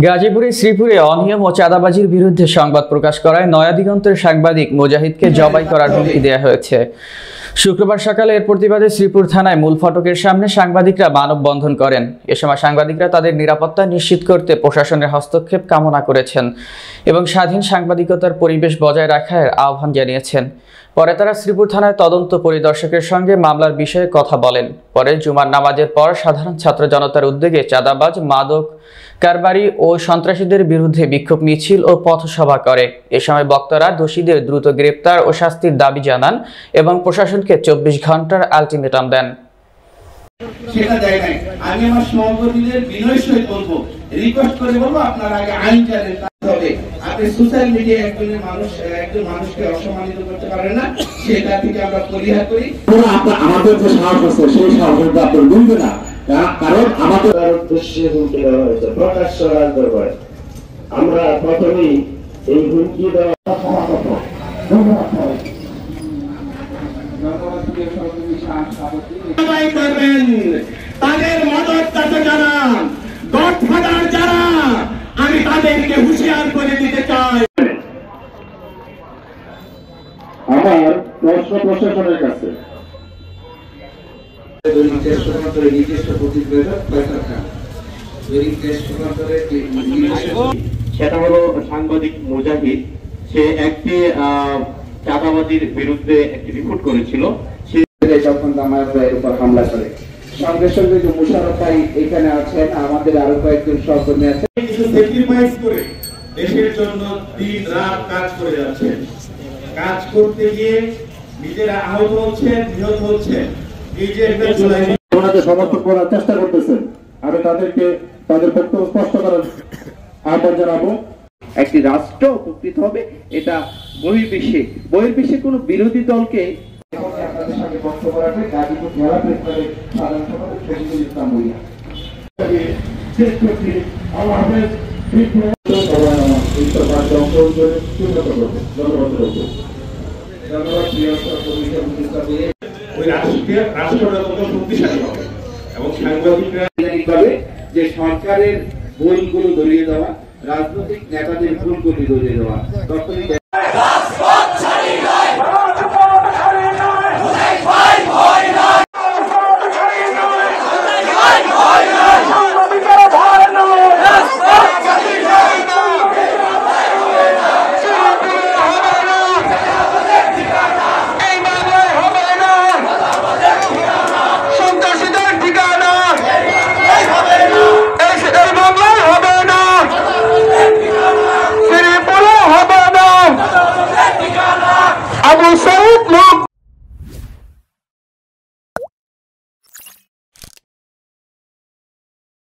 গাজীপুরের শ্রীপুরে অনিয়ম ও চাঁদাবাজির বিরুদ্ধে সংবাদ প্রকাশ করায় নয়া দিগন্তের সাংবাদিক মুজাহিদকে জবাই করার হুমকি দেওয়া হয়েছে। শুক্রবার সকালে এর প্রতিবাদে শ্রীপুর থানায় মূল ফটকের সামনে সাংবাদিকরা মানববন্ধন করেন। এ সময় সাংবাদিকরা তাদের নিরাপত্তা নিশ্চিত করতে প্রশাসনের হস্তক্ষেপ কামনা করেছেন এবং স্বাধীন সাংবাদিকতার পরিবেশ বজায় রাখার আহ্বান জানিয়েছেন। পরে তারা শ্রীপুর থানায় তদন্ত পরিদর্শকের সঙ্গে মামলার বিষয়ে কথা বলেন। পরে জুমার নামাজের পর সাধারণ ছাত্র জনতার উদ্যোগে চাঁদাবাজ, মাদক কারবারি ও সন্ত্রাসীদের বিরুদ্ধে বিক্ষোভ মিছিল ও পথসভা করে। এ সময় বক্তারা দোষীদের দ্রুত গ্রেপ্তার ও শাস্তির দাবি জানান এবং প্রশাসনকে 24 ঘন্টার আলটিমেটাম দেন। সেটা দেয় নাই। আমি আমার সহকর্মীদের বিনয়ের সহিত বলবো, রিকোয়েস্ট করে বলবো, আপনারা আগে আইন জানেন। তবে আপনি সোশ্যাল মিডিয়ায় একজন মানুষকে অসম্মানিত করতে পারেন না, সেটা থেকে আমরা পরিহার করি। আমাদের যে সাহস আছে সেই সাহসের আপনার বুঝবে না, কারণ আমাদের উদ্দেশ্যে হুমকি দেওয়া হয়েছে প্রকাশ্য রাজদরবারে। আমরা প্রথমেই এই হুমকি দেওয়া তাদের মদত তাতে যারা গডফাদার যারা, আমি তাদেরকে হুঁশিয়ার করে দিতে চাই। আমার প্রশ্ন প্রশাসনের কাছে, সেটা হলো সাংবাদিক মুজাহিদ। সে একটি চাঁদাবাজির বিরুদ্ধে একটি রিপোর্ট করেছিল। যখন আমাদের উপর হামলা করে, সঙ্গে সঙ্গে যে মুশারফ ভাই এখানে আছেন, আমাদের আরো কয়েকজন সহকর্মী আছেন, স্যাক্রিফাইস করে দেশের জন্য দিন রাত কাজ করে যাচ্ছেন। কাজ করতে গিয়ে নিজেরা আহত হচ্ছেন, নিহত হচ্ছেন। এই যে একটা ওনাকে সমর্থন করার চেষ্টা করতেছেন, আমি তাদেরকে তাদের বক্তব্য স্পষ্ট করার আহ্বান জানাবো। একটি রাষ্ট্র উপকৃত হবে, এটা বহির্বিশ্বে কোনো বিরোধী দলকে আপনাদের সঙ্গে বক্তব্য রাখবে গাজীপুর জেলা প্রেসক্লাবের সাধারণ সম্পাদক শহীদুল ইসলাম ভূঁইয়া। যে সরকারের ভুলগুলো ধরিয়ে দেওয়া, রাজনৈতিক নেতাদের ভুলগুলি ধরিয়ে দেওয়া, তখনই Abu Said